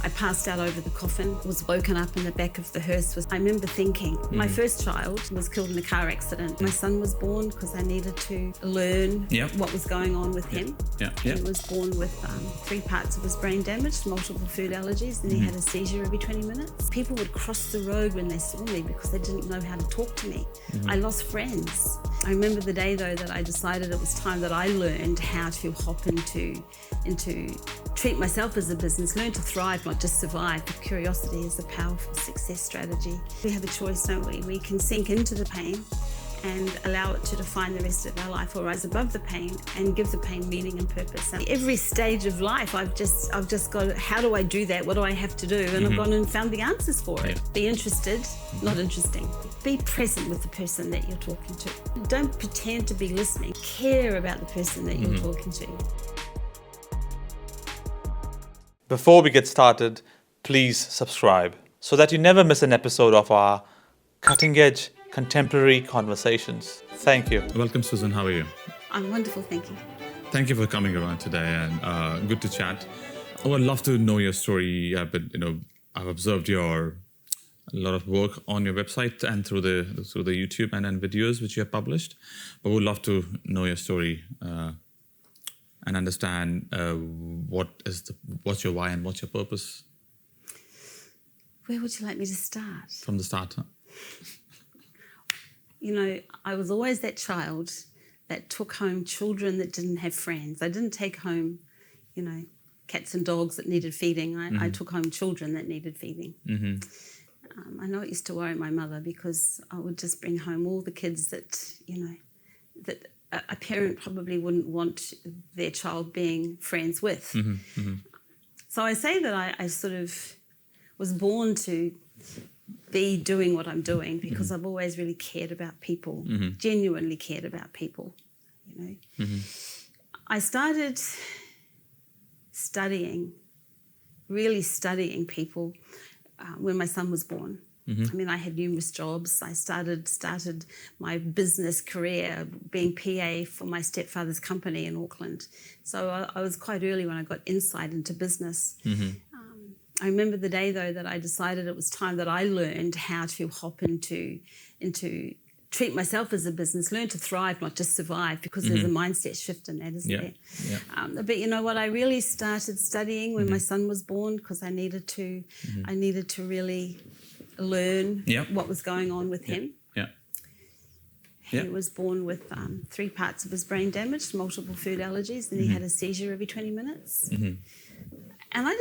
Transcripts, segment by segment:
I passed out over the coffin, was woken up in the back of the hearse. I remember thinking, my first child was killed in a car accident. My son was born because I needed to learn what was going on with him. He was born with 3 parts of his brain damaged, multiple food allergies, and he had a seizure every 20 minutes. People would cross the road when they saw me because they didn't know how to talk to me. I lost friends. I remember the day, though, that I decided it was time that I learned how to hop into treat myself as a business, learn to thrive, not just survive. But curiosity is a powerful success strategy. We have a choice, don't we? We can sink into the pain and allow it to define the rest of our life, or rise above the pain and give the pain meaning and purpose. And every stage of life, I've just got, how do I do that? What do I have to do? And I've gone and found the answers for it. Be interested, not interesting. Be present with the person that you're talking to. Don't pretend to be listening. Care about the person that you're talking to. Before we get started, please subscribe so that you never miss an episode of our cutting-edge contemporary conversations. Thank you. Welcome, Susan. How are you? I'm wonderful, thank you. Thank you for coming around today, and good to chat. I would love to know your story, but I've observed a lot of work on your website and through the YouTube and videos which you have published. But we'd love to know your story and understand what's your why and what's your purpose. Where would you like me to start? From the start, huh? I was always that child that took home children that didn't have friends. I didn't take home, cats and dogs that needed feeding. I took home children that needed feeding. I know it used to worry my mother because I would just bring home all the kids that a parent probably wouldn't want their child being friends with. So I say that I sort of was born to be doing what I'm doing because I've always really cared about people, genuinely cared about people, I started really studying people when my son was born. I had numerous jobs. I started my business career being PA for my stepfather's company in Auckland. So I was quite early when I got insight into business. I remember the day, though, that I decided it was time that I learned how to hop into treat myself as a business, learn to thrive, not just survive, because there's a mindset shift in that, isn't there? But you know what? I really started studying when my son was born because I needed to really learn what was going on with him. He was born with 3 parts of his brain damaged, multiple food allergies, and he had a seizure every 20 minutes. And I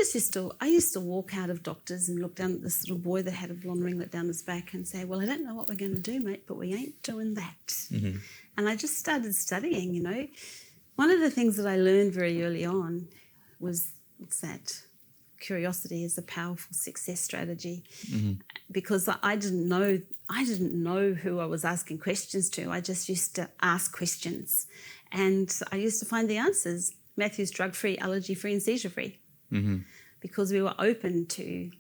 used to walk out of doctors and look down at this little boy that had a blonde ringlet down his back and say, well, I don't know what we're going to do, mate, but we ain't doing that. And I just started studying, One of the things that I learned very early on was that curiosity is a powerful success strategy because I didn't know who I was asking questions to. I just used to ask questions and I used to find the answers. Matthew's drug-free, allergy-free and seizure-free. Because we were open to,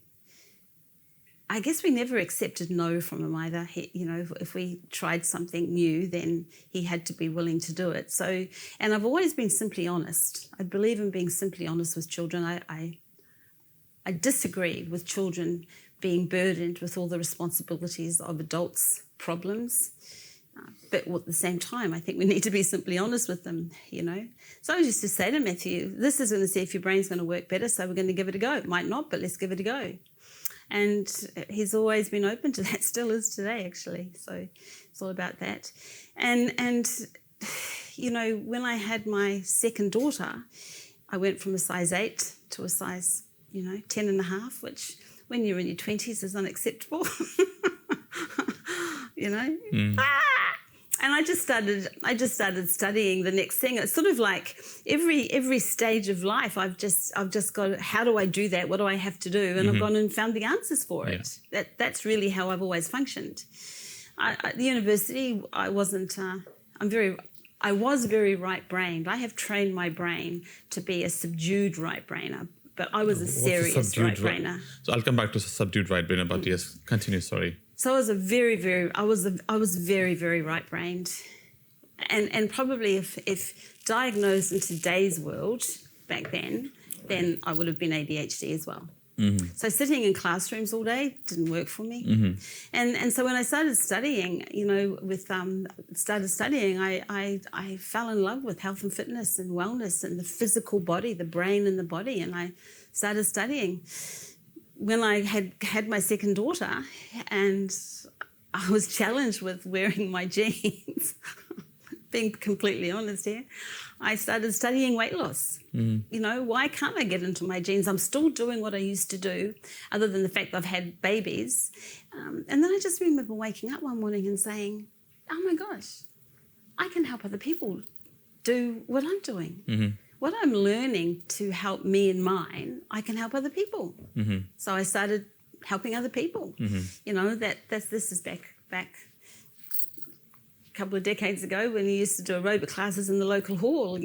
I guess we never accepted no from him either. If we tried something new, then he had to be willing to do it. So, and I've always been simply honest. I believe in being simply honest with children. I disagree with children being burdened with all the responsibilities of adults' problems. But at the same time, I think we need to be simply honest with them, So I used to say to Matthew, this is going to see if your brain's going to work better, so we're going to give it a go. It might not, but let's give it a go. And he's always been open to that, still is today, actually. So it's all about that. And when I had my second daughter, I went from a size 8 to a size, 10 and a half, which when you're in your 20s is unacceptable. And I just started studying the next thing. It's sort of like every stage of life, I've just got, how do I do that? What do I have to do? And I've gone and found the answers for it. That's really how I've always functioned. At the university, I was very right-brained. I have trained my brain to be a subdued right-brainer, but I was a serious right-brainer. So I'll come back to subdued right-brainer, but yes, continue, sorry. So I was I was very, very right-brained. And probably if diagnosed in today's world back then I would have been ADHD as well. So sitting in classrooms all day didn't work for me. And so when I started studying, I fell in love with health and fitness and wellness and the physical body, the brain and the body. And I started studying when I had my second daughter, and I was challenged with wearing my jeans. Being completely honest here, I started studying weight loss. Why can't I get into my jeans? I'm still doing what I used to do, other than the fact that I've had babies. And then I just remember waking up one morning and saying, oh my gosh, I can help other people do what I'm doing. What I'm learning to help me and mine, I can help other people. So I started helping other people. This is back couple of decades ago when you used to do aerobic classes in the local hall,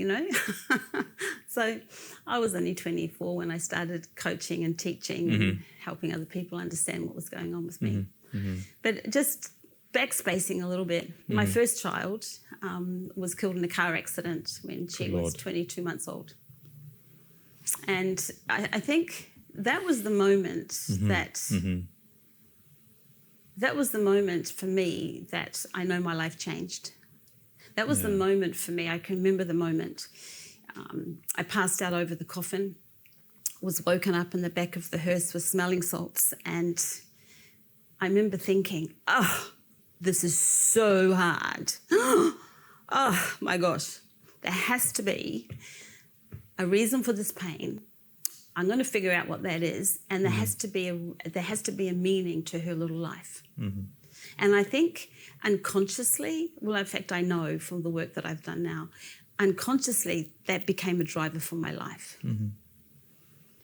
So I was only 24 when I started coaching and teaching and helping other people understand what was going on with me. But just backspacing a little bit, my first child was killed in a car accident when she was 22 months old. And I think that was the moment that was the moment for me that I know my life changed. That was the moment for me. I can remember the moment. I passed out over the coffin, was woken up in the back of the hearse with smelling salts, and I remember thinking, oh, this is so hard. Oh my gosh, there has to be a reason for this pain. I'm going to figure out what that is, and there has to be a meaning to her little life. And I think unconsciously, well, in fact, I know from the work that I've done now, unconsciously that became a driver for my life.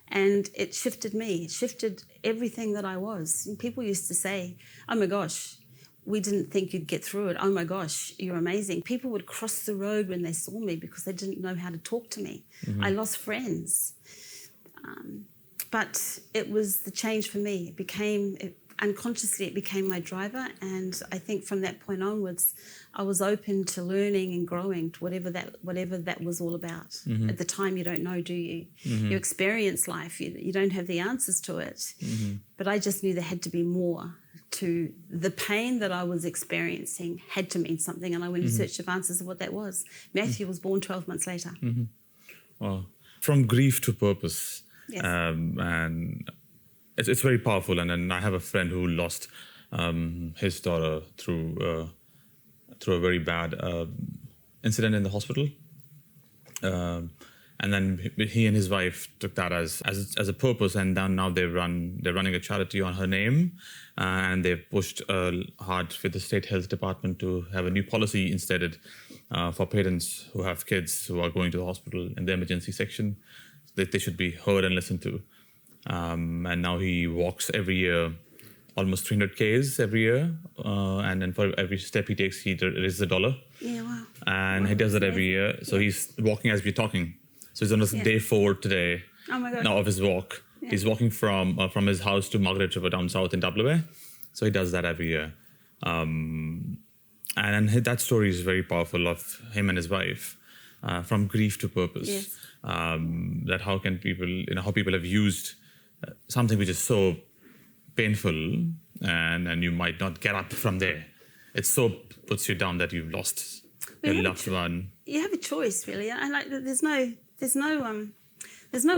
And it shifted me. It shifted everything that I was. And people used to say, "Oh my gosh, we didn't think you'd get through it. Oh my gosh, you're amazing." People would cross the road when they saw me because they didn't know how to talk to me. I lost friends. But it was the change for me. Unconsciously, it became my driver. And I think from that point onwards, I was open to learning and growing to whatever that was all about. At the time, you don't know, do you? You experience life. You don't have the answers to it. But I just knew there had to be more to the pain that I was experiencing had to mean something. And I went in search of answers of what that was. Matthew was born 12 months later. Wow. From grief to purpose. Yes. And it's very powerful. And then I have a friend who lost his daughter through a very bad incident in the hospital. And then he and his wife took that as a purpose, and now they're running a charity on her name, and they've pushed hard with the state health department to have a new policy instead for parents who have kids who are going to the hospital in the emergency section, that they should be heard and listened to. And now he walks every year, almost 300 Ks every year, and then for every step he takes, he raises $1. Yeah, wow. And he does that every year. So he's walking as we're talking. So he's on day 4 today. Oh my God. Now of his walk. Yeah. He's walking from his house to Margaret River down south in WA. So he does that every year. And that story is very powerful of him and his wife, from grief to purpose. Yes. That how can people, how people have used something which is so painful, and you might not get up from there. It so puts you down that you've lost your loved one. You have a choice, really. And there's no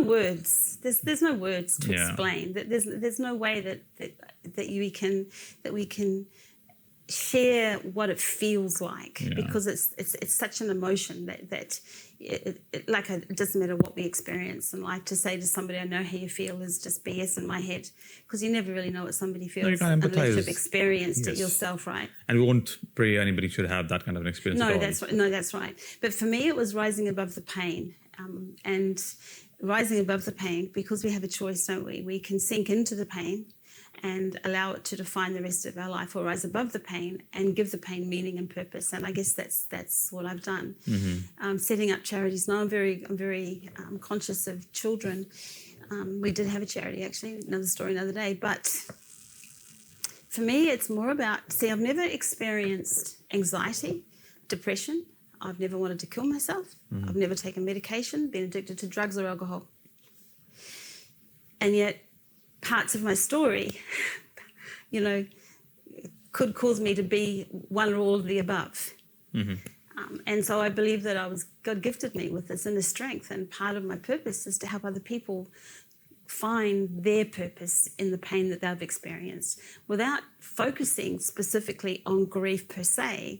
words. There's no words to explain. There's no way that we can share what it feels like, because it's such an emotion that it doesn't matter what we experience in life. To say to somebody, "I know how you feel," is just BS in my head, because you never really know what somebody feels unless you've experienced it yourself, right? And we won't pray anybody should have that kind of an experience. That's right. But for me, it was rising above the pain, and rising above the pain, because we have a choice, don't we? We can sink into the pain and allow it to define the rest of our life, or rise above the pain and give the pain meaning and purpose. And I guess that's what I've done. Setting up charities now. I'm very conscious of children. We did have a charity, actually, another story another day. But for me, it's more about, I've never experienced anxiety, depression. I've never wanted to kill myself. I've never taken medication, been addicted to drugs or alcohol. And yet, parts of my story, could cause me to be one or all of the above. And so I believe that God gifted me with this inner strength, and part of my purpose is to help other people find their purpose in the pain that they've experienced without focusing specifically on grief per se,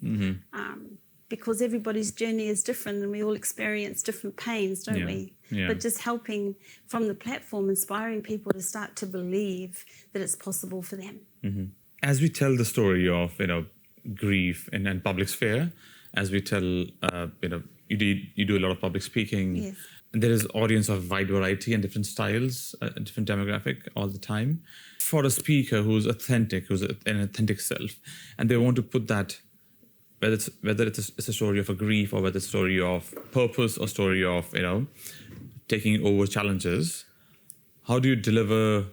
because everybody's journey is different and we all experience different pains, don't we? Yeah. But just helping from the platform, inspiring people to start to believe that it's possible for them. As we tell the story of grief in public sphere, as we tell you do a lot of public speaking. Yes. And there is audience of wide variety and different styles, different demographic all the time. For a speaker who's authentic, who's an authentic self, and they want to put that, whether it's a story of a grief or whether it's a story of purpose or story of taking over challenges, how do you deliver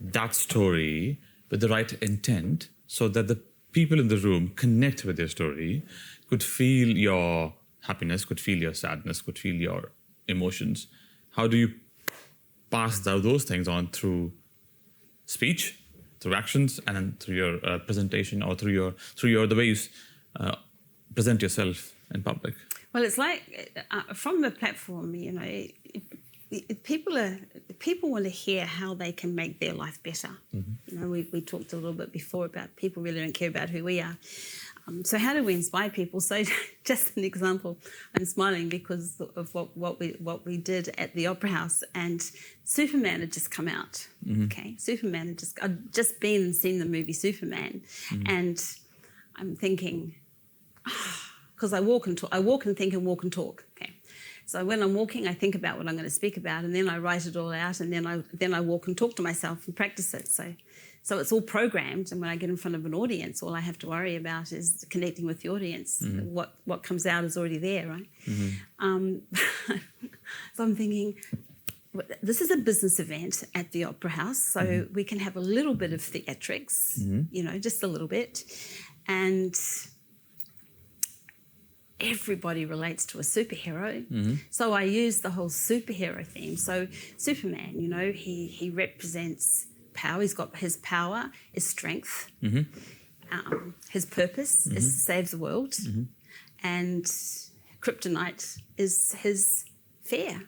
that story with the right intent so that the people in the room connect with your story, could feel your happiness, could feel your sadness, could feel your emotions? How do you pass those things on through speech, through actions, and then through your presentation, or through the way you present yourself in public? Well, it's like from the platform, people want to hear how they can make their life better. We talked a little bit before about people really don't care about who we are. So how do we inspire people? So just an example, I'm smiling because of what we did at the Opera House, and Superman had just come out. Okay, Superman I'd just been and seen the movie Superman, and I'm thinking, because I walk and think and walk and talk. Okay, so when I'm walking, I think about what I'm going to speak about, and then I write it all out, and then I walk and talk to myself and practice it. So it's all programmed, and when I get in front of an audience, all I have to worry about is connecting with the audience. What comes out is already there, right? So I'm thinking, this is a business event at the Opera House, so we can have a little bit of theatrics, just a little bit, and everybody relates to a superhero. So I use the whole superhero theme. So Superman, he represents power. He's got his power is strength. His purpose is to save the world, and kryptonite is his fear.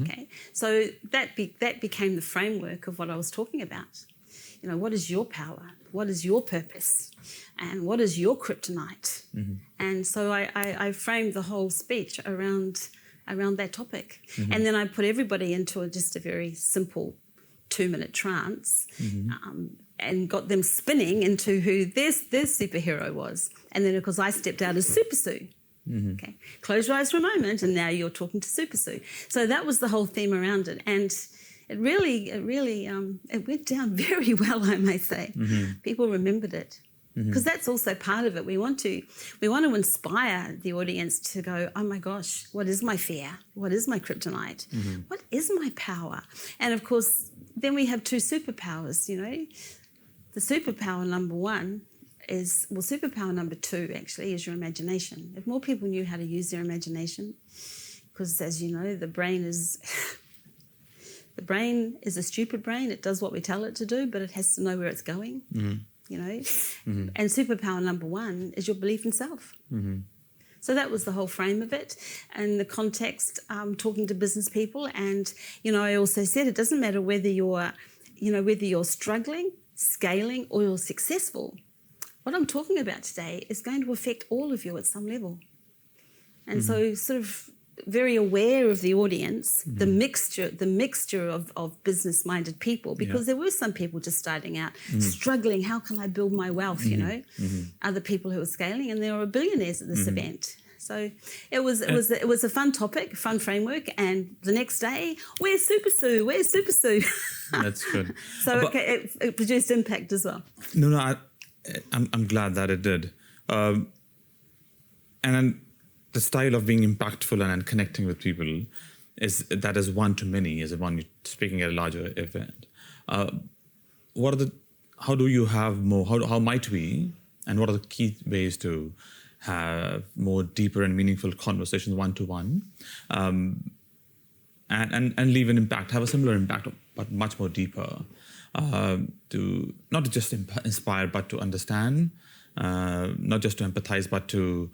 Okay, so that became the framework of what I was talking about. What is your power? What is your purpose? And what is your kryptonite? And so I framed the whole speech around that topic, and then I put everybody into just a very simple 2-minute trance, and got them spinning into who their superhero was. And then, of course, I stepped out as Super Sue. Okay, close your eyes for a moment, and now you're talking to Super Sue. So that was the whole theme around it, and it really went down very well, I may say. People remembered it. Because that's also part of it. We want to inspire the audience to go, oh my gosh, what is my fear? What is my kryptonite? What is my power? And of course, then we have 2 superpowers, The superpower number 1 is, superpower number 2 actually is your imagination. If more people knew how to use their imagination, because as you know, the brain is a stupid brain. It does what we tell it to do, but it has to know where it's going. And superpower number 1 is your belief in self. So that was the whole frame of it, and the context, talking to business people. And I also said it doesn't matter whether you're struggling, scaling, or you're successful. What I'm talking about today is going to affect all of you at some level. And so sort of very aware of the audience, the mixture of business-minded people, because there were some people just starting out, struggling, how can I build my wealth, Other people who were scaling, and there were billionaires at this event. So it was a fun topic, fun framework, and the next day, where's Super Sue? Where's Super Sue? That's good. So it produced impact as well. No, I'm glad that it did. And then the style of being impactful and connecting with people is one to many, is one you're speaking at a larger event. How do you have more, how might we, and what are the key ways to have more deeper and meaningful conversations one-to-one, and leave an impact, have a similar impact, but much more deeper? to not just inspire, but to understand, not just to empathize, but to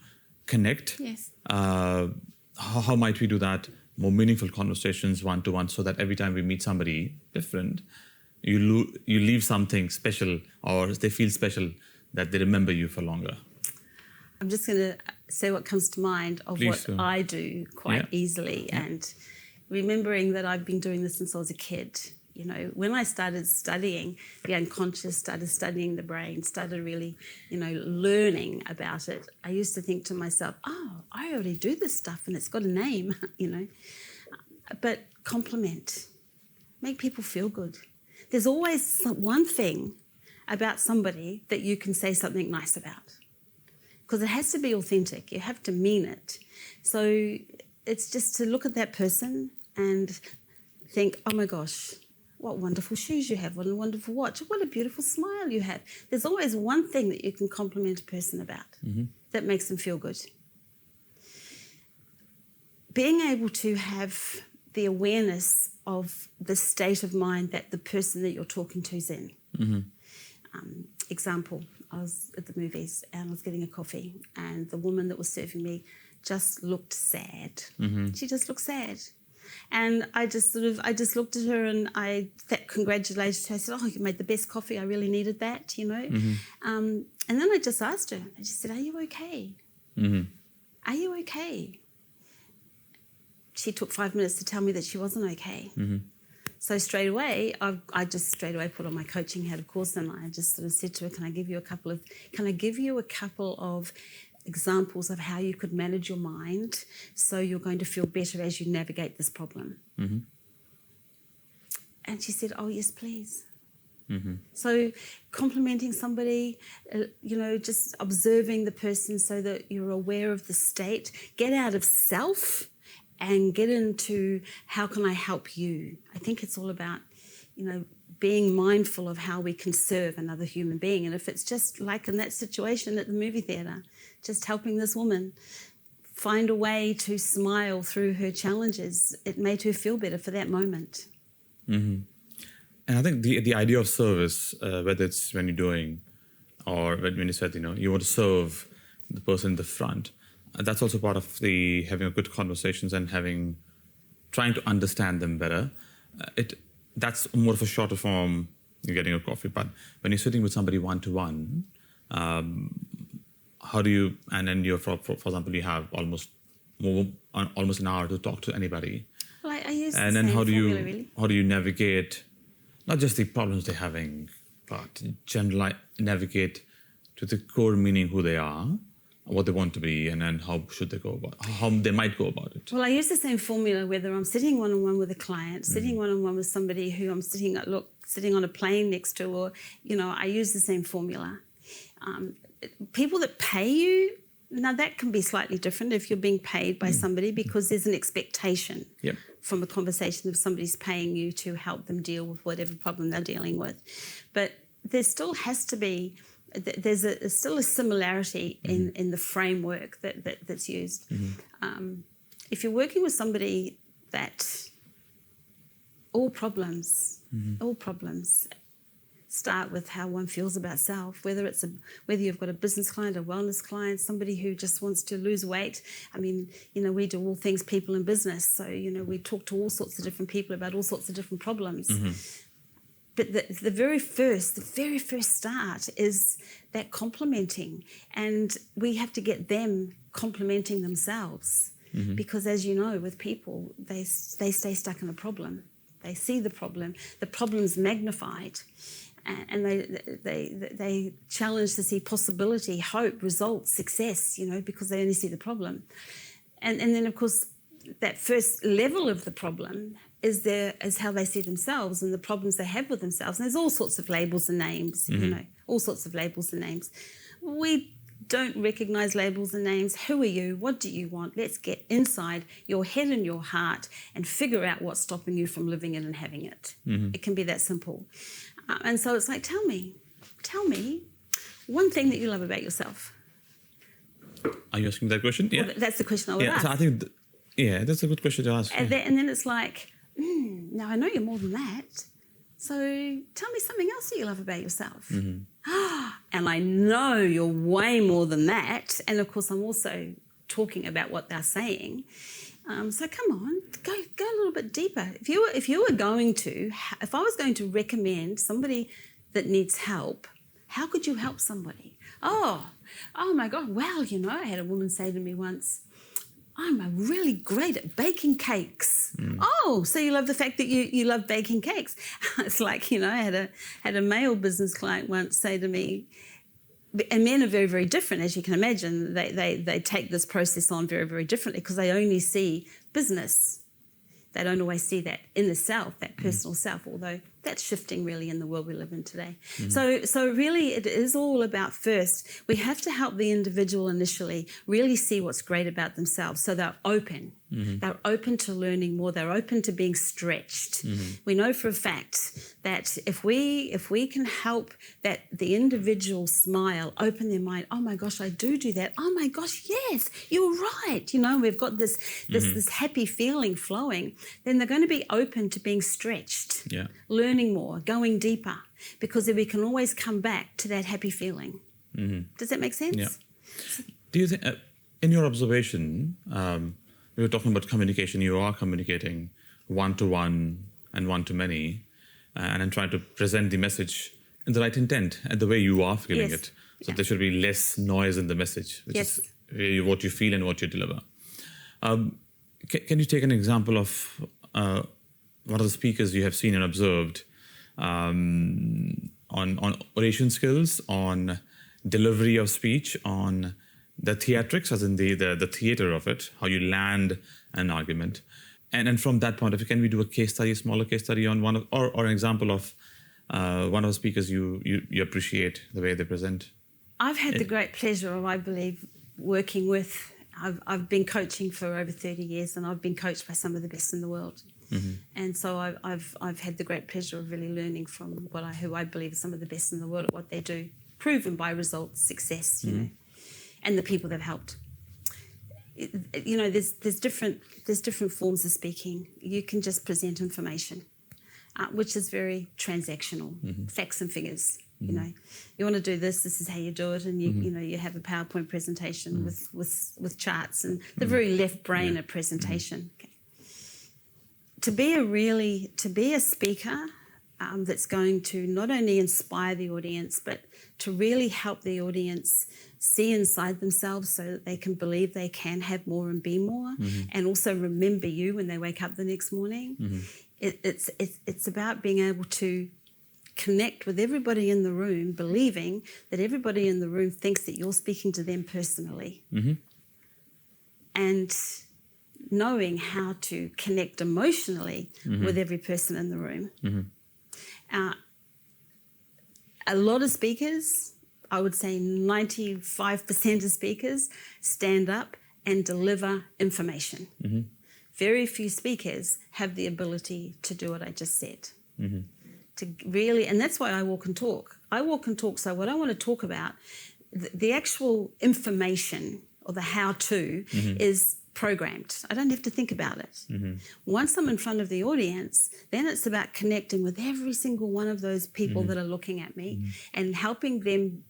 connect. Yes. How might we do that? More meaningful conversations one-to-one, so that every time we meet somebody different, you leave something special, or they feel special, that they remember you for longer. I'm just going to say what comes to mind of Please what do. I do quite easily, and remembering that I've been doing this since I was a kid. You know, when I started studying the unconscious, started studying the brain, started really, learning about it, I used to think to myself, oh, I already do this stuff and it's got a name, But compliment, make people feel good. There's always one thing about somebody that you can say something nice about, because it has to be authentic. You have to mean it. So it's just to look at that person and think, oh my gosh, what wonderful shoes you have, what a wonderful watch, what a beautiful smile you have. There's always one thing that you can compliment a person about that makes them feel good. Being able to have the awareness of the state of mind that the person that you're talking to is in. Example, I was at the movies and I was getting a coffee, and the woman that was serving me just looked sad. She just looked sad. And I just looked at her and I congratulated her. I said, oh, you made the best coffee. I really needed that, And then I just asked her, I just said, are you okay? Are you okay? She took 5 minutes to tell me that she wasn't okay. So straight away, I just straight away put on my coaching hat, of course, and I just sort of said to her, can I give you a couple of examples of how you could manage your mind so you're going to feel better as you navigate this problem? And she said, oh, yes, please. So complimenting somebody, just observing the person so that you're aware of the state, get out of self and get into how can I help you. I think it's all about, being mindful of how we can serve another human being. And if it's just like in that situation at the movie theatre, just helping this woman find a way to smile through her challenges, it made her feel better for that moment. And I think the idea of service, whether it's when you're doing, or when you said, you want to serve the person in the front, that's also part of the having a good conversations and trying to understand them better. That's more of a shorter form. You're getting a coffee, but when you're sitting with somebody one-to-one, how do you? And then for example, you have almost an hour to talk to anybody. Well, I use and the then same how do you formula, really. How do you navigate not just the problems they're having, but generally navigate to the core meaning who they are, what they want to be, and then how they might go about it? Well, I use the same formula whether I'm sitting one-on-one with a client, sitting one-on-one with somebody who I'm sitting on a plane next to, or, I use the same formula. People that pay you, now that can be slightly different if you're being paid by somebody, because there's an expectation from a conversation if somebody's paying you to help them deal with whatever problem they're dealing with. But there still has to be, there's still a similarity in the framework that's used. If you're working with somebody that all problems start with how one feels about self, whether you've got a business client, a wellness client, somebody who just wants to lose weight. I mean, we do all things people in business. So, we talk to all sorts of different people about all sorts of different problems. But the very first start is that complimenting, and we have to get them complimenting themselves, because as you know, with people, they stay stuck in a problem. They see the problem's magnified, and they challenge to see possibility, hope, results, success, because they only see the problem. And then, of course, that first level of the problem is how they see themselves and the problems they have with themselves. And there's all sorts of labels and names, all sorts of labels and names. We don't recognise labels and names. Who are you? What do you want? Let's get inside your head and your heart and figure out what's stopping you from living it and having it. It can be that simple. And so it's like, tell me one thing that you love about yourself. Are you asking that question? Yeah. Well, that's the question I would ask. So I think, that's a good question to ask. And then it's like, now I know you're more than that. So tell me something else that you love about yourself. And I know you're way more than that. And of course, I'm also talking about what they're saying. So come on, go a little bit deeper. If I was going to recommend somebody that needs help, how could you help somebody? Oh my God, well, I had a woman say to me once, I'm really great at baking cakes. Oh, so you love the fact that you love baking cakes. It's like, I had a male business client once say to me, and men are very, very different, as you can imagine. They take this process on very, very differently because they only see business. They don't always see that inner self, that personal self, although that's shifting really in the world we live in today. So really it is all about, first, we have to help the individual initially really see what's great about themselves. So they're open. They're open to learning more. They're open to being stretched. We know for a fact that if we can help that the individual smile, open their mind, oh my gosh, I do that. Oh my gosh, yes, you're right. We've got this happy feeling flowing. Then they're going to be open to being stretched. Yeah. Learning more, going deeper, because then we can always come back to that happy feeling. Does that make sense? Yeah. Do you think, in your observation, we were talking about communication, you are communicating one-to-one and one-to-many, and then trying to present the message in the right intent and the way you are feeling it. So there should be less noise in the message, which is really what you feel and what you deliver. Can you take an example of one of the speakers you have seen and observed on oration skills, on delivery of speech, on the theatrics, as in the theater of it, how you land an argument, and from that point of view, can we do a case study, a smaller case study on one of, or an example of one of the speakers you appreciate the way they present? I've had the great pleasure of, I believe, working with. I've been coaching for over 30 years, and I've been coached by some of the best in the world. And so I've had the great pleasure of really learning from who I believe are some of the best in the world at what they do, proven by results, success, and the people they've helped. There's different forms of speaking. You can just present information, which is very transactional, facts and figures. You want to do this is how you do it, and you have a PowerPoint presentation with charts and the very left brain of presentation. Okay. To be a speaker that's going to not only inspire the audience, but to really help the audience see inside themselves so that they can believe they can have more and be more, and also remember you when they wake up the next morning. It's about being able to connect with everybody in the room, believing that everybody in the room thinks that you're speaking to them personally. And knowing how to connect emotionally with every person in the room. A lot of speakers, I would say 95% of speakers, stand up and deliver information. Very few speakers have the ability to do what I just said. To really, and that's why I walk and talk. I walk and talk, so what I want to talk about, the actual information or the how-to is programmed. I don't have to think about it. Once I'm in front of the audience, then it's about connecting with every single one of those people that are looking at me and helping them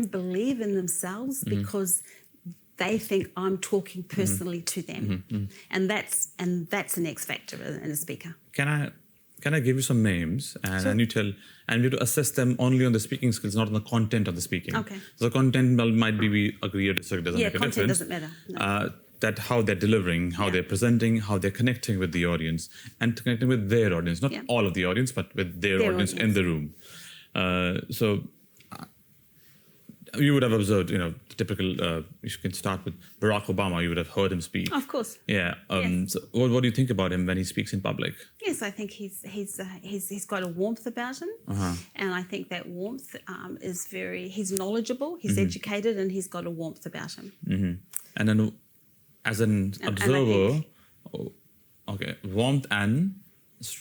believe in themselves because they think I'm talking personally to them. And that's an X factor in a speaker. Can I give you some names and you tell, and you to assess them only on the speaking skills, not on the content of the speaking. Okay. So the content might be we agree or disagree, doesn't make a difference. Content doesn't matter. No. That how they're delivering, how they're presenting, how they're connecting with the audience, and connecting with their audience, not all of the audience, but with their audience in the room. So you would have observed, the typical, you can start with Barack Obama, you would have heard him speak. Of course. Yeah. So what do you think about him when he speaks in public? Yes, I think he's got a warmth about him. And I think that warmth is he's knowledgeable, he's educated, and he's got a warmth about him. And then as an observer, warmth and...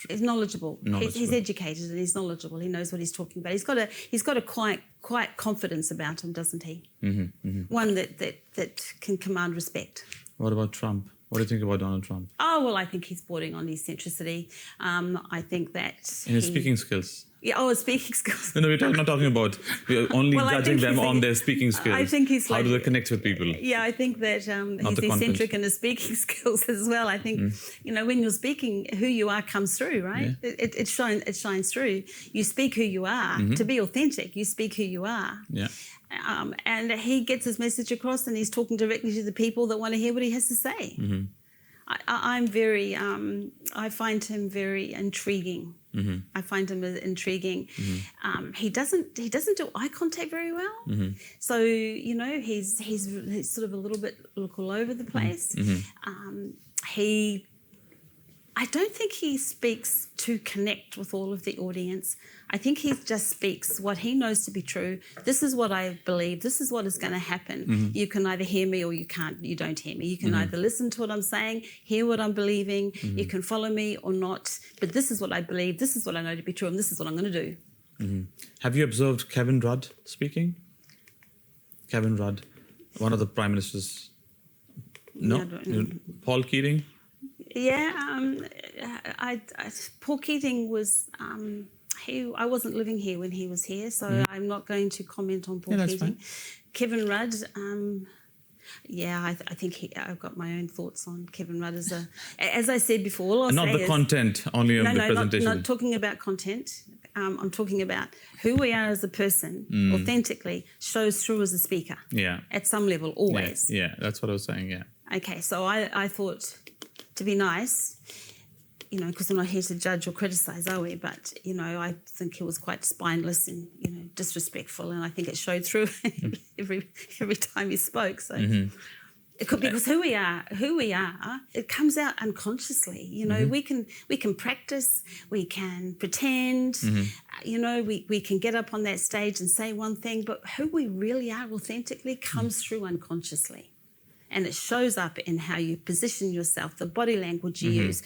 He's knowledgeable. He's educated and he's knowledgeable. He knows what he's talking about. He's got a quiet confidence about him, doesn't he? One that can command respect. What about Trump? What do you think about Donald Trump? Oh, well, I think he's bordering on eccentricity. I think that In his speaking skills. Yeah, speaking skills. No, we're not talking about. We're only Well, I judging think them he's- on their speaking skills. I think he's How like- do they connect with people? Yeah, I think that he's the content. eccentric in his speaking skills as well. I think, when you're speaking, who you are comes through, right? Yeah. It shines through. You speak who you are. To be authentic, you speak who you are. Yeah. And he gets his message across, and he's talking directly to the people that want to hear what he has to say. I'm very, I find him very intriguing. I find him intriguing. He doesn't do eye contact very well. So he's sort of a little bit all over the place. I don't think he speaks to connect with all of the audience. I think he just speaks what he knows to be true. This is what I believe. This is what is going to happen. You can either hear me or you can't. You don't hear me. You can either listen to what I'm saying, hear what I'm believing. You can follow me or not. But this is what I believe. This is what I know to be true, and this is what I'm going to do. Have you observed Kevin Rudd speaking? Kevin Rudd, one of the prime ministers. No, I don't- Paul Keating. Yeah, Paul Keating was. I wasn't living here when he was here, so I'm not going to comment on Paul Yeah, that's Keating. fine. Kevin Rudd. I think I've got my own thoughts on Kevin Rudd as I said before. All I'll Not say the is, content, only on the not presentation. talking about content. I'm talking about who we are as a person, authentically, shows through as a speaker. Yeah. At some level, always. Yeah, that's what I was saying. Yeah. Okay, so I thought, to be nice, because we're not here to judge or criticise, are we? But, I think he was quite spineless and, disrespectful, and I think it showed through every time he spoke. So it could be because who we are, it comes out unconsciously. We can practice, we can pretend, we can get up on that stage and say one thing, but who we really are authentically comes through unconsciously. And it shows up in how you position yourself, the body language you use,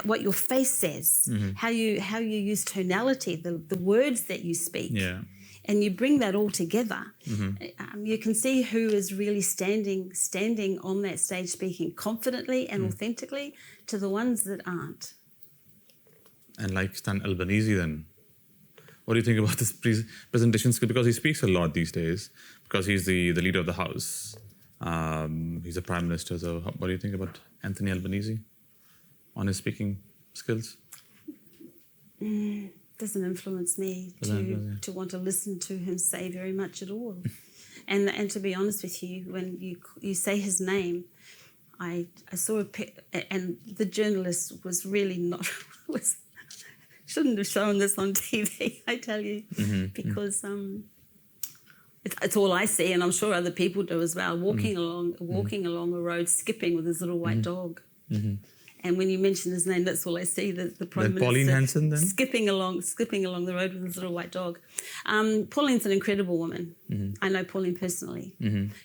what your face says, how you use tonality, the words that you speak. Yeah. And you bring that all together. You can see who is really standing on that stage speaking confidently and authentically to the ones that aren't. And like Stan Albanese then, what do you think about this presentation skill? Because he speaks a lot these days, because he's the leader of the House. He's a prime minister. So what do you think about Anthony Albanese on his speaking skills? Doesn't influence me to want to listen to him say very much at all. And to be honest with you, when you say his name, I saw and the journalist was really not shouldn't have shown this on TV, I tell you, because it's all I see, and I'm sure other people do as well. Walking along a road, skipping with his little white dog. And when you mention his name, that's all I see. The Prime Minister Pauline Hanson, then? skipping along the road with his little white dog. Pauline's an incredible woman. I know Pauline personally,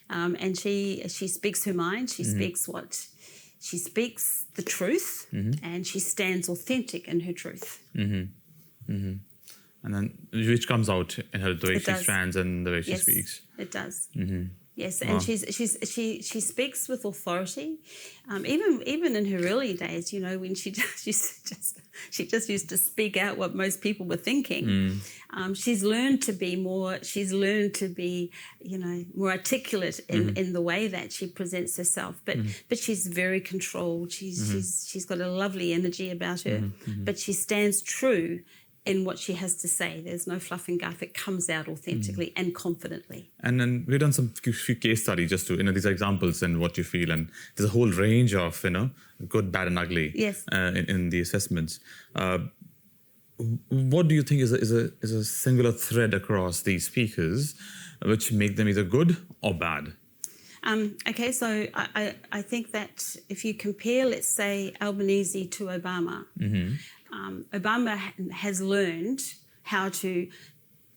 and she speaks her mind. She speaks she speaks the truth, and she stands authentic in her truth. And then which comes out in her the way she stands and the way she Yes, speaks. it does. Yes, and she speaks with authority. Even in her early days, when she just used to speak out what most people were thinking. She's learned to be more. She's learned to be, more articulate in the way that she presents herself. But she's very controlled. She's got a lovely energy about her. But she stands true in what she has to say. There's no fluff and guff. It comes out authentically and confidently. And then we've done some few case studies just to, these are examples and what you feel. And there's a whole range of, good, bad and ugly Yes. in the assessments. What do you think is a singular thread across these speakers which make them either good or bad? Okay, so I think that if you compare, let's say, Albanese to Obama, Obama has learned how to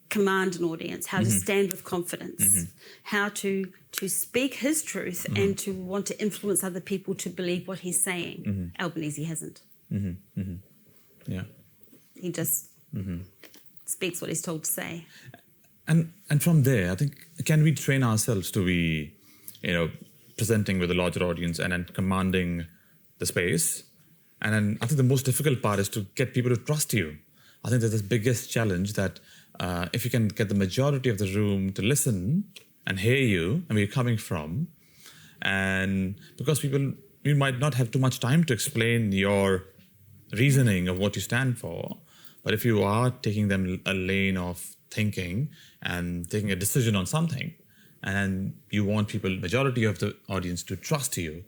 command an audience, how to stand with confidence, how to speak his truth and to want to influence other people to believe what he's saying. Albanese hasn't. Yeah. He just speaks what he's told to say. And from there, I think, can we train ourselves to be, presenting with a larger audience and commanding the space. And then I think the most difficult part is to get people to trust you. I think that's the biggest challenge, that if you can get the majority of the room to listen and hear you and where you're coming from, and because you might not have too much time to explain your reasoning of what you stand for, but if you are taking them a lane of thinking and taking a decision on something, and you want majority of the audience to trust you,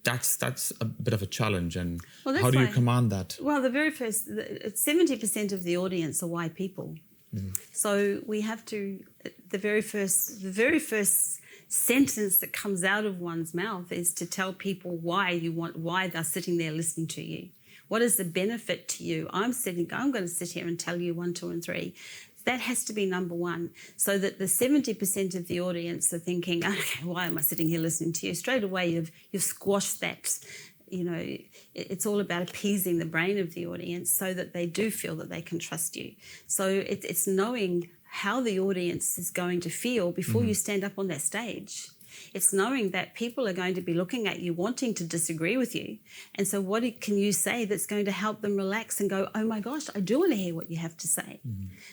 that's a bit of a challenge. And Well, how do you why- command that? Well, the very first, 70% of the audience are white people. So we have to, the very first sentence that comes out of one's mouth is to tell people why they're sitting there listening to you. What is the benefit to you? I'm going to sit here and tell you 1, 2, and 3. That has to be number one, so that the 70% of the audience are thinking, okay, why am I sitting here listening to you? Straight away, you've squashed that. It's all about appeasing the brain of the audience so that they do feel that they can trust you. So it's knowing how the audience is going to feel before you stand up on that stage. It's knowing that people are going to be looking at you, wanting to disagree with you. And so what can you say that's going to help them relax and go, oh my gosh, I do want to hear what you have to say.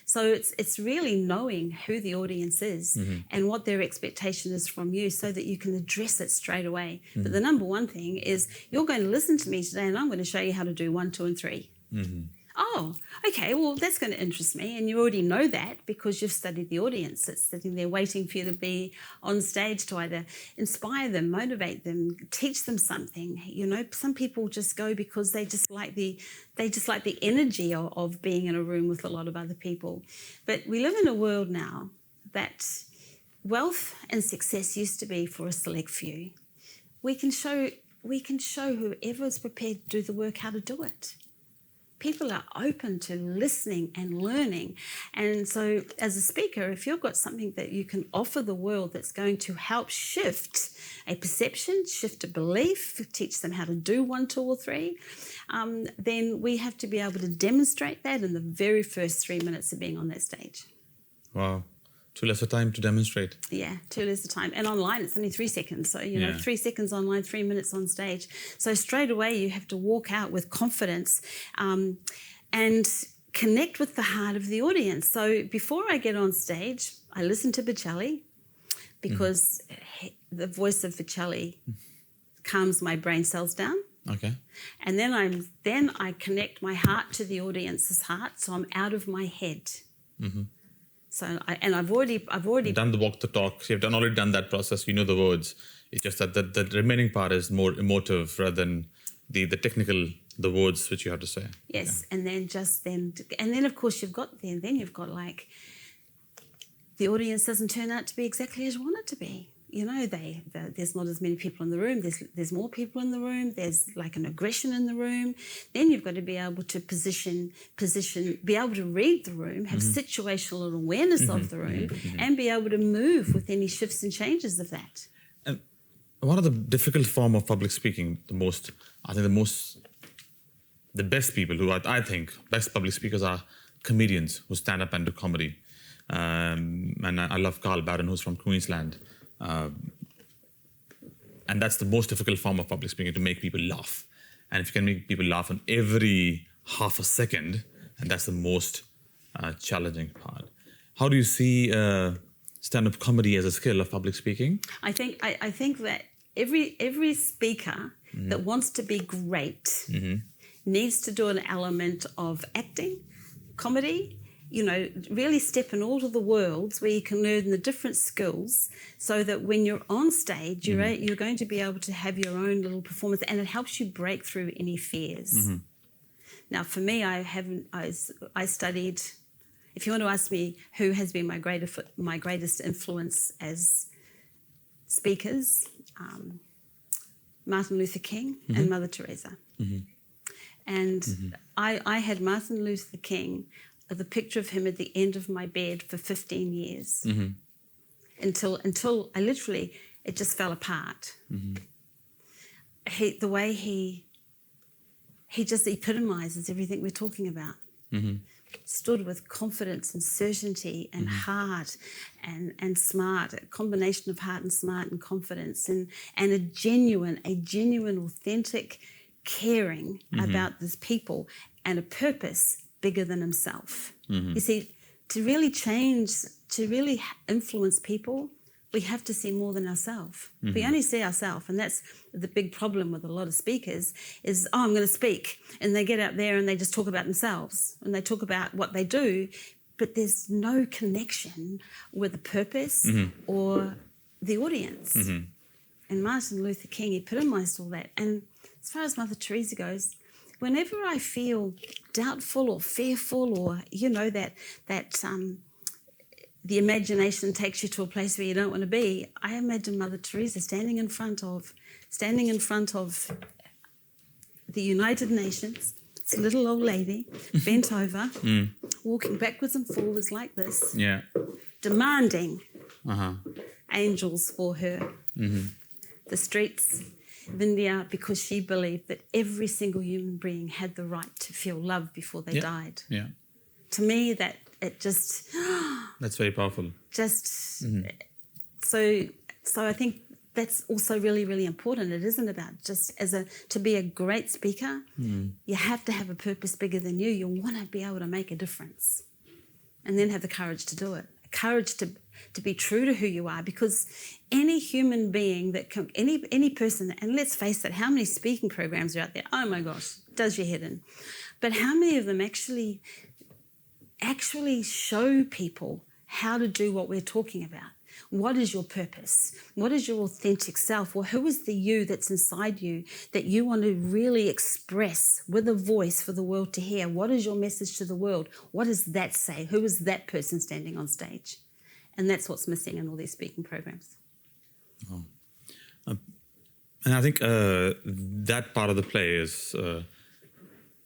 So it's really knowing who the audience is and what their expectation is from you so that you can address it straight away. But the number one thing is, you're going to listen to me today and I'm going to show you how to do 1, 2, and 3. Oh, okay, well, that's going to interest me. And you already know that because you've studied the audience that's sitting there waiting for you to be on stage to either inspire them, motivate them, teach them something. Some people just go because they just like the energy of being in a room with a lot of other people. But we live in a world now that wealth and success used to be for a select few. We can show whoever is prepared to do the work how to do it. People are open to listening and learning. And so as a speaker, if you've got something that you can offer the world that's going to help shift a perception, shift a belief, teach them how to do 1, 2, or 3, then we have to be able to demonstrate that in the very first 3 minutes of being on that stage. Wow. Too less of time to demonstrate. Yeah, too less of time. And online, it's only 3 seconds. So, 3 seconds online, 3 minutes on stage. So straight away, you have to walk out with confidence and connect with the heart of the audience. So before I get on stage, I listen to Bocelli because the voice of Bocelli calms my brain cells down. Okay. And then I connect my heart to the audience's heart, so I'm out of my head. So I've already done the walk the talk. You've already done that process. You know the words. It's just that the remaining part is more emotive rather than the technical, the words which you have to say. Yes, yeah. And then of course you've got like, the audience doesn't turn out to be exactly as you want it to be. There's not as many people in the room. There's more people in the room. There's like an aggression in the room. Then you've got to be able to position, be able to read the room, have situational awareness of the room, and be able to move with any shifts and changes of that. And one of the difficult form of public speaking, the best people who I think best public speakers are comedians who stand up and do comedy. And I love Carl Barron, who's from Queensland. And that's the most difficult form of public speaking, to make people laugh. And if you can make people laugh on every half a second, and that's the most challenging part. How do you see stand-up comedy as a skill of public speaking? I think that every speaker that wants to be great needs to do an element of acting, comedy, really step in all of the worlds where you can learn the different skills, so that when you're on stage, you're going to be able to have your own little performance, and it helps you break through any fears. Now, for me, I studied. If you want to ask me who has been my greatest influence as speakers, Martin Luther King and Mother Teresa. And I had Martin Luther King, the picture of him at the end of my bed for 15 years until I literally, it just fell apart. The way he just epitomizes everything we're talking about. Stood with confidence and certainty and heart and smart, a combination of heart and smart and confidence, and a genuine, authentic caring about these people and a purpose bigger than himself. You see, to really change, to really influence people, we have to see more than ourselves. We only see ourselves, and that's the big problem with a lot of speakers is, I'm going to speak, and they get out there and they just talk about themselves, and they talk about what they do, but there's no connection with the purpose or the audience. And Martin Luther King epitomized all that. And as far as Mother Teresa goes, whenever I feel doubtful or fearful, or that the imagination takes you to a place where you don't want to be, I imagine Mother Teresa standing in front of the United Nations. It's a little old lady, bent over, walking backwards and forwards like this, demanding angels for her. The streets of India, because she believed that every single human being had the right to feel love before they died. To me, that it just... That's very powerful. So I think that's also really, really important. It isn't about just to be a great speaker. You have to have a purpose bigger than you. You want to be able to make a difference, and then have the courage to do it. Courage to be true to who you are, because any human being any person, and let's face it, how many speaking programs are out there? Oh my gosh, does your head in. But how many of them actually show people how to do what we're talking about? What is your purpose? What is your authentic self? Or who is the you that's inside you that you want to really express with a voice for the world to hear? What is your message to the world? What does that say? Who is that person standing on stage? And that's what's missing in all these speaking programs. And I think that part of the play is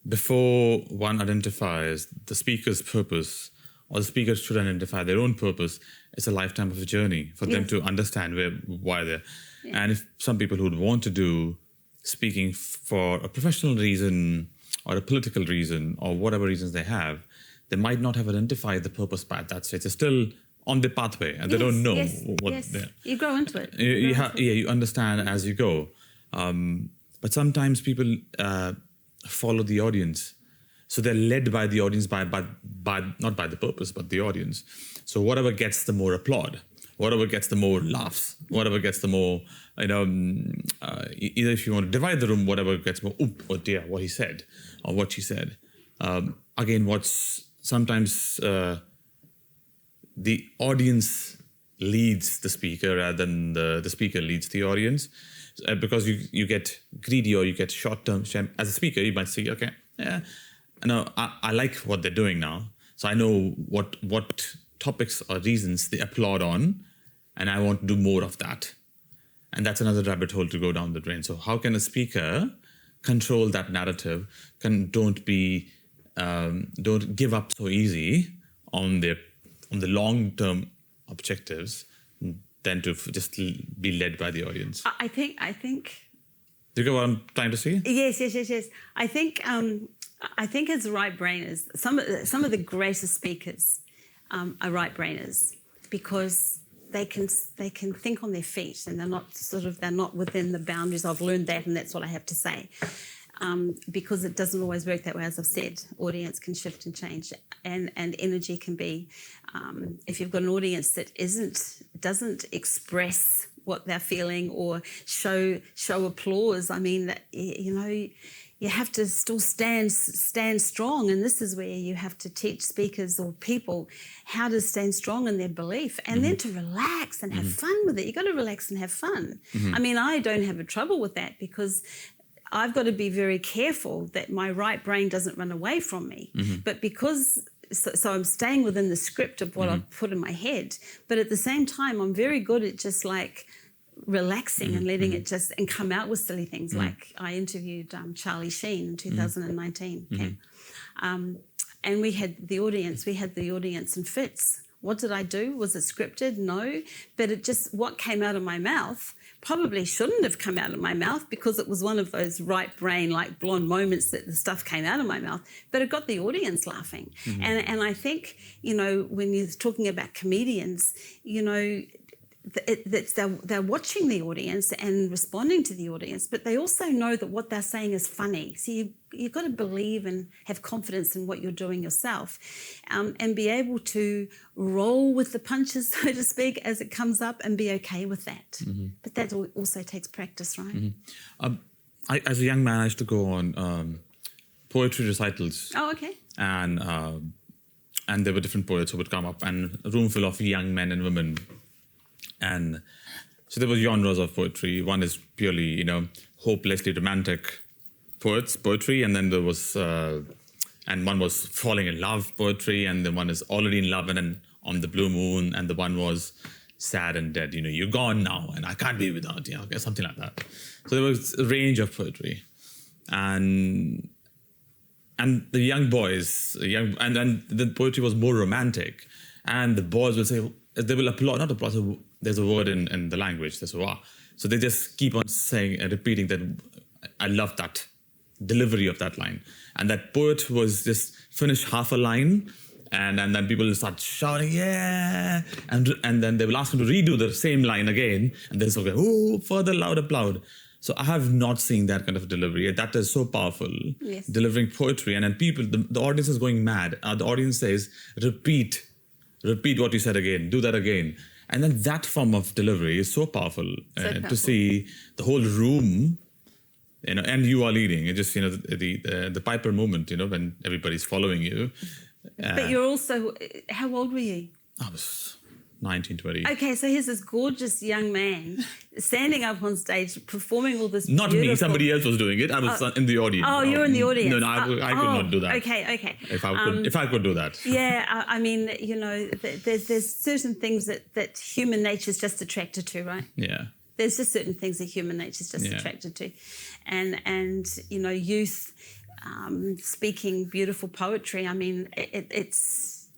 before one identifies the speaker's purpose, or the speakers should identify their own purpose, it's a lifetime of a journey for them to understand why they're... And if some people who would want to do speaking for a professional reason or a political reason or whatever reasons they have, they might not have identified the purpose at that stage. They're still on the pathway and they don't know what they're... You grow into it. You understand as you go. But sometimes people follow the audience. So they're led by the audience, by not by the purpose, but the audience. So whatever gets the more applaud, whatever gets the more laughs, whatever gets the more, either if you want to divide the room, whatever gets more, oh dear, what he said or what she said. Again, what's sometimes the audience leads the speaker rather than the speaker leads the audience, because you get greedy or you get short-term. As a speaker, you might say, okay, no, I like what they're doing now. So I know what topics or reasons they applaud on, and I want to do more of that. And that's another rabbit hole to go down the drain. So how can a speaker control that narrative? Don't give up so easy on the long-term objectives, than to just be led by the audience. I think. Do you get what I'm trying to say? Yes. I think as right-brainers, some of the greatest speakers are right-brainers, because they can think on their feet, and they're not within the boundaries. I've learned that, and that's what I have to say. Because it doesn't always work that way, as I've said. Audience can shift and change, and energy can be. If you've got an audience that doesn't express what they're feeling or show applause, I mean, you have to still stand strong, and this is where you have to teach speakers or people how to stand strong in their belief, and then to relax and have fun with it. You've got to relax and have fun. I mean, I don't have a trouble with that, because I've got to be very careful that my right brain doesn't run away from me. But because... So I'm staying within the script of what I've put in my head, but at the same time, I'm very good at just like relaxing and letting it just and come out with silly things. Like I interviewed Charlie Sheehan in 2019, and we had the audience in fits. What did I do? Was it scripted? No, but what came out of my mouth probably shouldn't have come out of my mouth, because it was one of those right brain, like blonde moments that the stuff came out of my mouth, but it got the audience laughing. And I think, when you're talking about comedians, they're watching the audience and responding to the audience, but they also know that what they're saying is funny. So you've got to believe and have confidence in what you're doing yourself, and be able to roll with the punches, so to speak, as it comes up, and be okay with that. But that also takes practice, right? As a young man, I used to go on poetry recitals. Oh, okay. And there were different poets who would come up, and a room full of young men and women. And so there were genres of poetry. One is purely, hopelessly romantic poetry, and then there was, and one was falling in love poetry, and then one is already in love and then on the blue moon, and the one was sad and dead. You're gone now, and I can't be without you. Okay, something like that. So there was a range of poetry, and the young boys, and the poetry was more romantic, and the boys will say, they will applaud, not applaud. There's a word in the language. There's a wow. So they just keep on saying and repeating that. I love that delivery of that line, and that poet was just finish half a line, and then people will start shouting, yeah, and then they will ask him to redo the same line again, and then so oh, further loud applaud. So I have not seen that kind of delivery. That is so powerful. Yes. Delivering poetry, and then people, the audience is going mad. The audience says, repeat what you said again, do that again. And then that form of delivery is so powerful, to see the whole room, and you are leading. It's just, the Piper moment, when everybody's following you. But you're also, how old were you? I was 19, 20. Okay, so here's this gorgeous young man standing up on stage, performing all this Not me, somebody else was doing it. I was in the audience. Oh, you're in the audience. No, I could not do that. Okay. If I could do that. Yeah, I mean, there's certain things that human nature is just attracted to, right? Yeah. There's just certain things that human nature is just attracted to. And youth speaking beautiful poetry, I mean, it's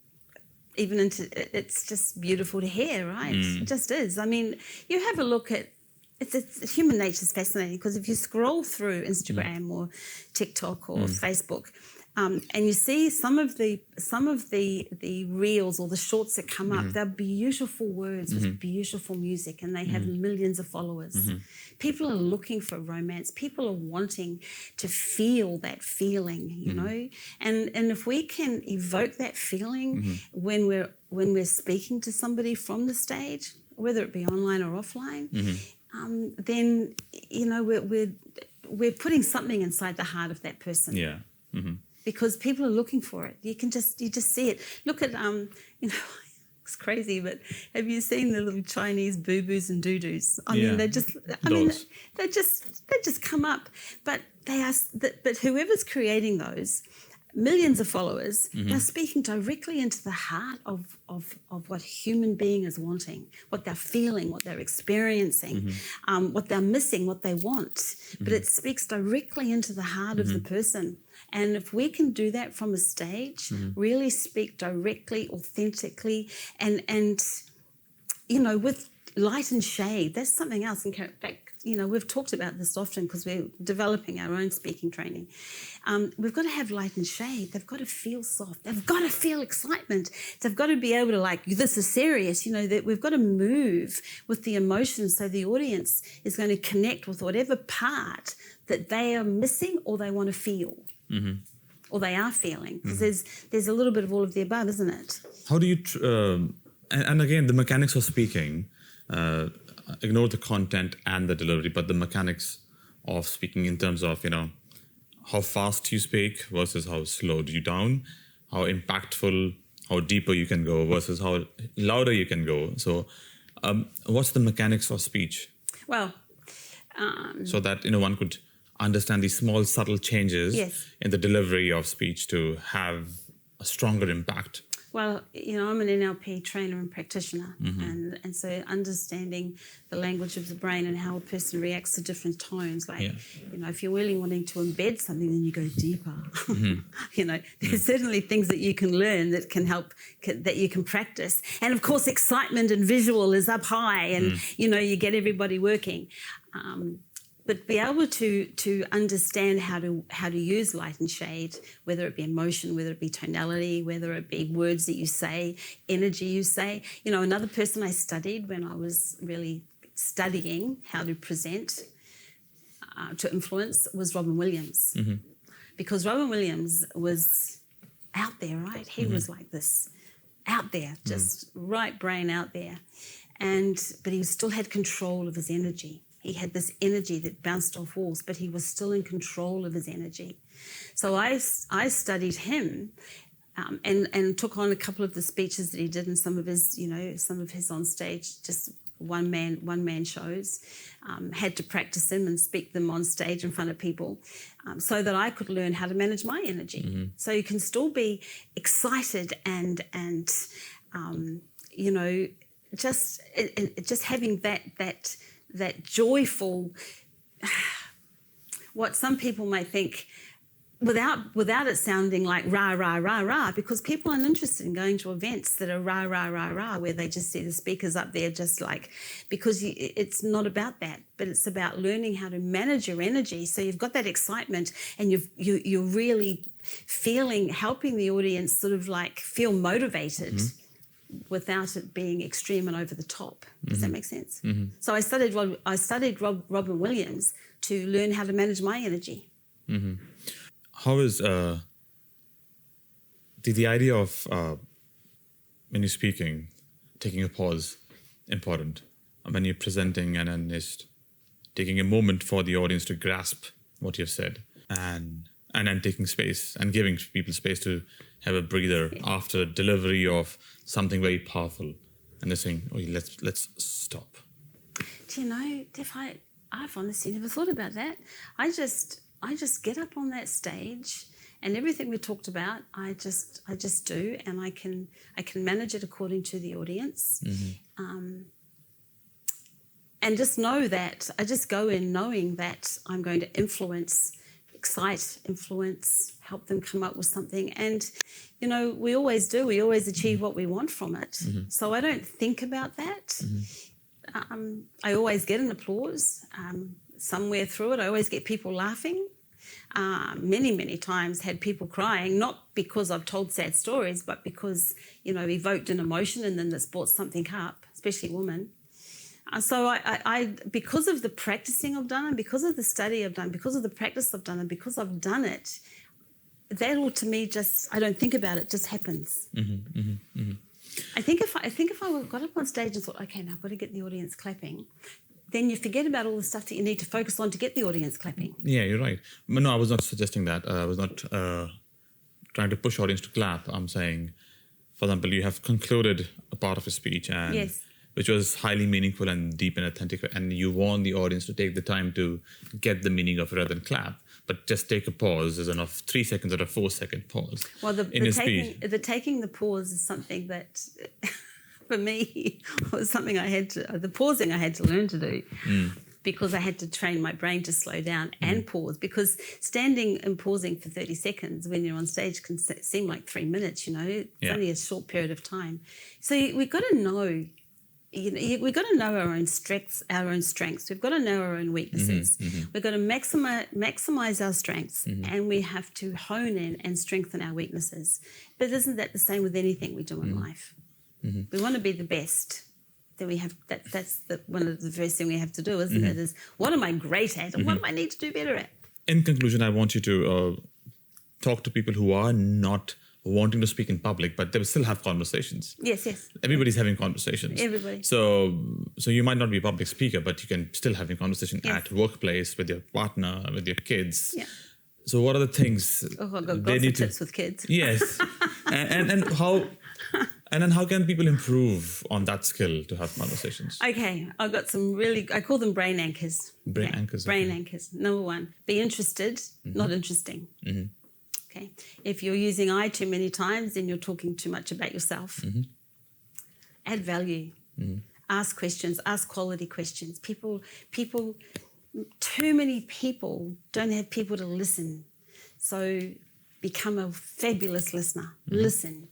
just beautiful to hear, right? It just is. I mean, you have a look at it's human nature is fascinating, because if you scroll through Instagram or TikTok or Facebook, and you see some of the reels or the shorts that come up, they're beautiful words with beautiful music, and they have millions of followers. People are looking for romance. People are wanting to feel that feeling, and if we can evoke that feeling when we're speaking to somebody from the stage, whether it be online or offline, then we're putting something inside the heart of that person. Yeah. Because people are looking for it. You just see it. Look at it's crazy, but have you seen the little Chinese boo-boos and doo-doos? I mean, they just come up. But but whoever's creating those, millions of followers, they're speaking directly into the heart of what human being is wanting, what they're feeling, what they're experiencing, what they're missing, what they want. But it speaks directly into the heart of the person. And if we can do that from a stage, really speak directly, authentically, and with light and shade, that's something else. In fact, we've talked about this often because we're developing our own speaking training. We've got to have light and shade. They've got to feel soft. They've got to feel excitement. They've got to be able to this is serious. That we've got to move with the emotions, so the audience is going to connect with whatever part that they are missing or they want to feel. Or they are feeling, because there's a little bit of all of the above, isn't it? How do you, and again, the mechanics of speaking, ignore the content and the delivery, but the mechanics of speaking in terms of, how fast you speak versus how slow you down, how impactful, how deeper you can go versus how louder you can go. So what's the mechanics of speech? Well, so that, one could understand these small, subtle changes in the delivery of speech to have a stronger impact. Well, I'm an NLP trainer and practitioner, and so understanding the language of the brain and how a person reacts to different tones. If you're really wanting to embed something, then you go deeper. There's certainly things that you can learn that can help, that you can practice. And of course, excitement and visual is up high, and you get everybody working. but be able to understand how to use light and shade, whether it be emotion, whether it be tonality, whether it be words that you say, energy you say. You know, another person I studied when I was really studying how to present to influence was Robin Williams. Because Robin Williams was out there, right? He was like this, out there, just right brain out there. But he still had control of his energy. He had this energy that bounced off walls, but he was still in control of his energy. So I studied him and took on a couple of the speeches that he did in some of his on stage, just one man shows. Had to practice them and speak them on stage in front of people, so that I could learn how to manage my energy. So you can still be excited and just having that joyful, what some people may think, without it sounding like rah, rah, rah, rah, because people aren't interested in going to events that are rah, rah, rah, rah, where they just see the speakers up there just like, because it's not about that, but it's about learning how to manage your energy. So you've got that excitement and you're really helping the audience sort of like feel motivated without it being extreme and over the top. Does that make sense? So I studied Robin Williams to learn how to manage my energy. How is the idea of when you're speaking, taking a pause important when you're presenting, and then just taking a moment for the audience to grasp what you've said, and then taking space and giving people space to have a breather after delivery of something very powerful, and they're saying, "Oh, let's stop." Do you know, Tiff, I've honestly never thought about that. I just get up on that stage, and everything we talked about, I just do, and I can manage it according to the audience, and just know that I just go in knowing that I'm going to excite, help them come up with something. And, you know, we always do. We always achieve what we want from it. So I don't think about that. I always get an applause. Somewhere through it, I always get people laughing. Many times had people crying, not because I've told sad stories, but because, you know, evoked an emotion and then that's brought something up, especially women. So I because of the practicing I've done, and because of the study I've done, because of the practice I've done, and because I've done it, that all to me I don't think about it, just happens. I think if I got up on stage and thought, okay, now I've got to get the audience clapping, then you forget about all the stuff that you need to focus on to get the audience clapping. Yeah, you're right. No, I was not suggesting that. I was not trying to push audience to clap. I'm saying, for example, you have concluded a part of a speech, and which was highly meaningful and deep and authentic, and you want the audience to take the time to get the meaning of it rather than clap, but just take a pause is enough, 3 seconds or a 4-second pause. Well, taking the pause is something that, for me, was something the pausing I had to learn to do, because I had to train my brain to slow down and pause, because standing and pausing for 30 seconds when you're on stage can seem like 3 minutes, you know, it's only a short period of time. So we've got to know, we've got to know our own strengths. We've got to know our own weaknesses. We've got to maximize our strengths, and we have to hone in and strengthen our weaknesses. But isn't that the same with anything we do in life? We want to be the best. Then we have that's one of the first thing we have to do, isn't it? Is what am I great at, and what do I need to do better at? In conclusion, I want you to talk to people who are not wanting to speak in public, but they will still have conversations. Yes. Everybody's having conversations. Everybody. So you might not be a public speaker, but you can still have a conversation at workplace, with your partner, with your kids. Yeah. So what are the things I've got they need tips with kids. Yes. and then how can people improve on that skill to have conversations? Okay, I've got some I call them brain anchors. Brain anchors. Number 1, be interested, not interesting. Okay. If you're using I too many times, then you're talking too much about yourself. Add value. Ask questions. Ask quality questions. People. Too many people don't have people to listen. So become a fabulous listener. Listen.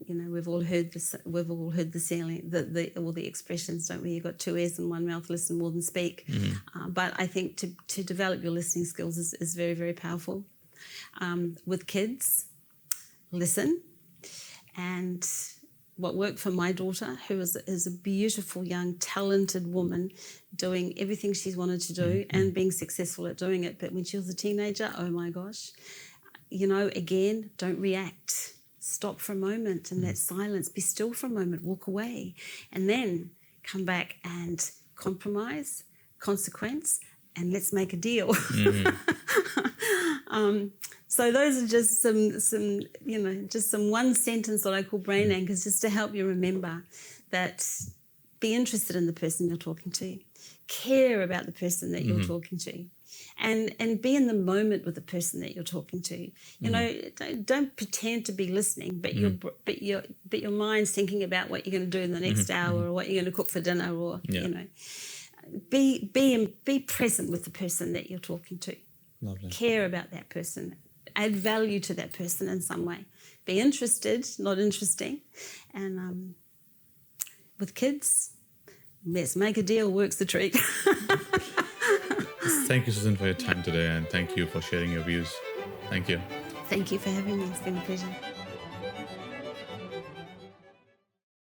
You know, we've all heard this. We've all heard the saying, all the expressions, don't we? You've got two ears and one mouth. Listen more than speak. But I think to develop your listening skills is very, very powerful. With kids, listen. And what worked for my daughter, who is a beautiful, young, talented woman, doing everything she's wanted to do and being successful at doing it. But when she was a teenager, oh my gosh, you know, again, don't react. Stop for a moment in that silence. Be still for a moment. Walk away. And then come back and compromise, consequence, and let's make a deal. So those are just some you know, just some one sentence that I call brain anchors, just to help you remember that be interested in the person you're talking to, care about the person that you're talking to, and be in the moment with the person that you're talking to. You know, don't pretend to be listening, but your mind's thinking about what you're going to do in the next hour, or what you're going to cook for dinner, or you know, be present with the person that you're talking to. Lovely. Care about that person. Add value to that person in some way. Be interested, not interesting. And with kids, let's make a deal, works the treat. Thank you, Susan, for your time today, and thank you for sharing your views. Thank you. Thank you for having me. It's been a pleasure.